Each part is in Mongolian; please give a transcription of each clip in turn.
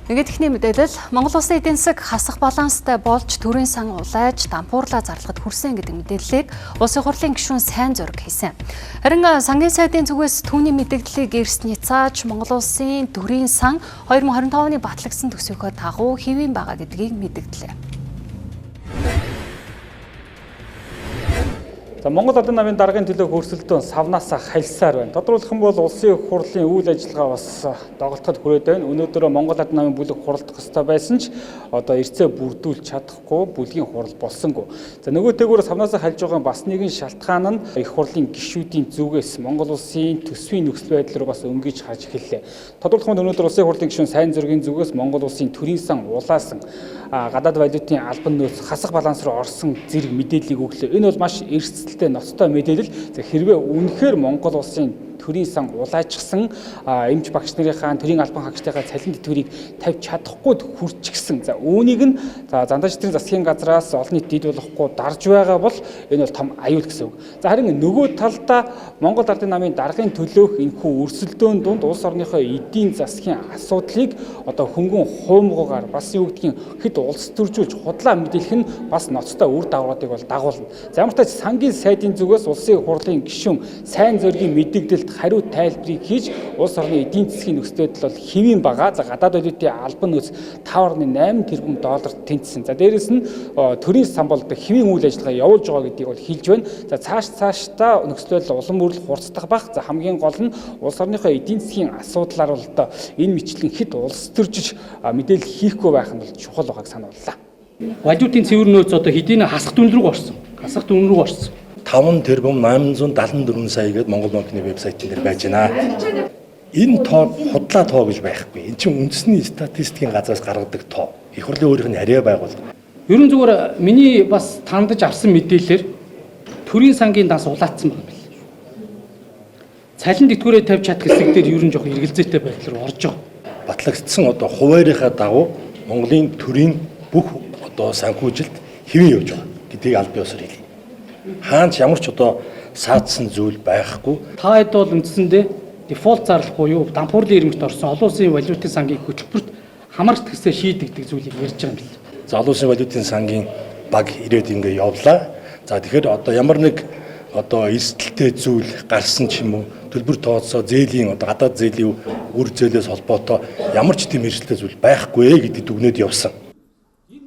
Ингээд ихний мэдээлэл Монгол Улсын эдийн засаг хасах баланстай болж төрийн сан улайж дампуурлаа зарлагад хүрсэн гэдэг мэдээллийг Улсын хурлын гишүүн сайн зураг хийсэн. Харин сангийн сайдын зүгээс түүний мэдээллийг эрсний цааж Монгол Улсын төрийн сан 2025 оны батлагдсан төсвийнхөө дагуу хэвэн байгаа гэдгийг мэдгдлээ. Монгол Ардын намын даргын төлөө хөрсөлдөөн савнаас хальсаар байна. Тодруулах нь бол улсын хурлын үйл ажиллагаа бас доголдоход хүрээд байна. Өнөөдөр Монгол Ардын намын бүлэг хуралдах ёстой байсан ч одоо эрцээ бүрдүүлж чадахгүй бүлгийн хурал болсонгүй. За нөгөөтэйгүүр савнаас хальж байгаа бас нэгэн шалтгаан нь их хурлын гишүүдийн зүгээс Монгол улсын төсвийн нөхцөл байдал руу бас өнгөж харж эхэллээ. Тодруулах нь өнөөдөр улсын хурлын гишүүн сайн зургийн зүгээс Монгол улсын төрийн сан улаасан гадаад валютын албан нөөц хасах баланс руу орсон зэрэг мэдээллийг өглөө. Энэ бол маш эрсдэлтэй ноцтой мэдээлэл. Хэрвээ үнэхээр Монгол улсын төрийн сан улайчсан эмч багш нарын төрийн албан хаагчдын цалин тэтгэврийг тавьж чадахгүй хүрчихсэн. За үүнийг нь Зандаачдын засгийн газраас олон нийт дид болохгүй дарж байгаа бол энэ бол том аюул гэсэн үг. За харин нөгөө талдаа Монгол Ардын намын даргын төлөөх энэхүү өрсөлдөөн дунд улс орныхоо эдийн засгийн асуудлыг одоо хөнгөн хуумгуугаар бас юу гэдгийг хэд улс төржүүлж худлаа мэдээлэх нь бас ноцтой үр дагавруудыг бол дагуулна. За ямар ч тач сангийн сайдын зүгээс улсын хурлын гишүүн сайн зөргийн мэдээлэлд хариу тайлбарыг хийж улс орны эдийн засгийн нөхцөл байдал бол хэвэн байгаа. За гадаад валютын албан нөөц 5.8 тэрбум долларт тэнцсэн. За дээрэс нь төрийн сан бол хэвэн үйл ажиллагаа явуулж байгаа гэдгийг бол хэлж байна. За цаашдаа нөхцөл байдал улам бүрэл хурцдах бах. За хамгийн гол нь улс орныхоо эдийн засгийн асуудлаар бол одоо энэ мэтлэн хэд улс төржиж мэдээлэл хийхгүй байх нь бол чухал байгааг санууллаа. Валютын цэвэр нөөц одоо хэдийн хасах дүн рүү орсон. 5 тэрбум 874 сая гээд Монгол банкны вебсайтын дээр байж байна. Энэ тоо худлаа тоо гэж байхгүй. Энэ чинь үндэсний статистикийн газраас гаргадаг тоо. Их хурлын өөрийнх нь арай байгуулга. Ерөн зүгээр миний бас тандаж авсан мэдээлэлээр төрийн сангийн данс улаацсан байна бэл. Цалин тэтгэврээ тавьж чадах хэсэг дээр ерөн жоох эргэлзээтэй байдлаар орж байгаа. Батлагдсан одоо хуваарийнхаа дагуу Монголын төрийн бүх одоо санхүүжилт хэвэн явж байгаа гэдгийг аль биесээр хэлье. Хаач ямар ч одоо саадсан зүйл байхгүй. Та хэд бол үндсэндээ дефолт зарлах буюу дампуурлын ирмэгт орсон олон улсын валютын сангийн хөтөлбөрт хамаарч төсөө шийдэгдэх зүйлийг ярьж байгаа юм бэл. За олон улсын валютын сангийн баг ирээд ингээ явлаа. За тэгэхээр одоо ямар нэг одоо эрсдэлтэй зүйл гарсан ч юм уу төлбөр тооцоо зээлийн одоо гадаад зээлийн үр зээлээс холбоотой ямар ч тийм эрсдэлтэй зүйл байхгүй гэдэг дүгнээд явсан.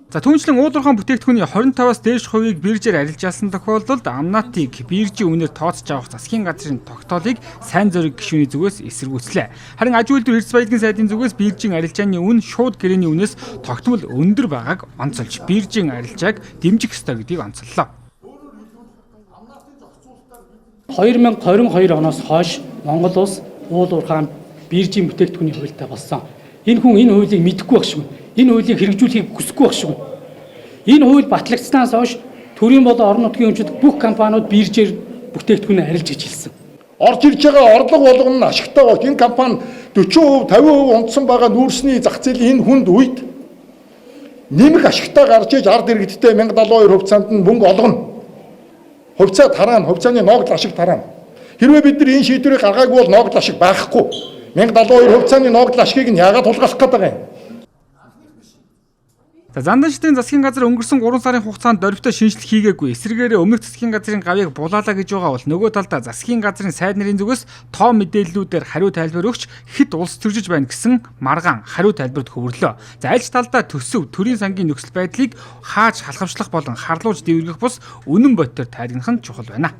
За түүнчлэн уулуурхайн бүтээгдэхүүний 25-аас дээш хувийг биржээр арилжаасан тохиолдолд амнатыг биржийн үнээр тооцож авах засгийн газрын тогтоолыг сайн зөриг гишүүний зүгээс эсэргүүцлээ. Харин аж үйлдвэр эрдэс баялагын сайдын зүгээс биржийн арилжааны үн шууд гэрээний үнээс тогтмол өндөр байгааг онцолж биржийн арилжааг дэмжих ёстой гэдгийг онцоллоо. 2022 оноос хойш Монгол улс уулуурхайн биржийн бүтээгдэхүүний хуультай болсон. Энэ хүн энэ хуулийг мэдэхгүй байх шиг. Энэ хуулийг хэрэгжүүлэхийг хүсэхгүй байх шиг. Энэ хууль батлагдсанаас хойш төрийн болон орон нутгийн өмчөд бүх компаниуд биржээр бүтээгдэхүүнээ арилж гэж хэлсэн. Орж ирж байгаа орлого болгоно нь ашигтай бол энэ компани 40%, 50% унтсан байгаа нүүрсний зах зээлийн энэ хүнд үед нэмэх ашигтай гарч иж ард иргэдтэй 1072 хувьцаанд нь мөнгө олгоно. Хувьцаа тараана, хувьцааны ногдол ашиг тараана. Хэрвээ бид нар энэ шийдвэрийг гаргаагүй бол ногдол ашиг байхгүй. 1072 хувьцааны ногдол ашигыг нь яагаад тулгарлах гэдэг юм? Зандаачдын засгийн газар өнгөрсөн 3 сарын хугацаанд дорвитой шинжилгээ хийгээгүй. Эсвэргээрээ өмнөх засгийн газрын гавьяаг булаалаа гэж байгаа бол нөгөө талдаа засгийн газрын сайд нарын зүгээс тоо мэдээллүүдээр хариу тайлбар өгч хэд улс төржиж байна гэсэн маргаан хариу тайлбарт хөвөрлөө. За альж талдаа төсөв төрийн сангийн нөхцөл байдлыг хааж халахвчлах болон харлуулж дэвргэх бус үнэн бодитоор тайлгнах нь чухал байна.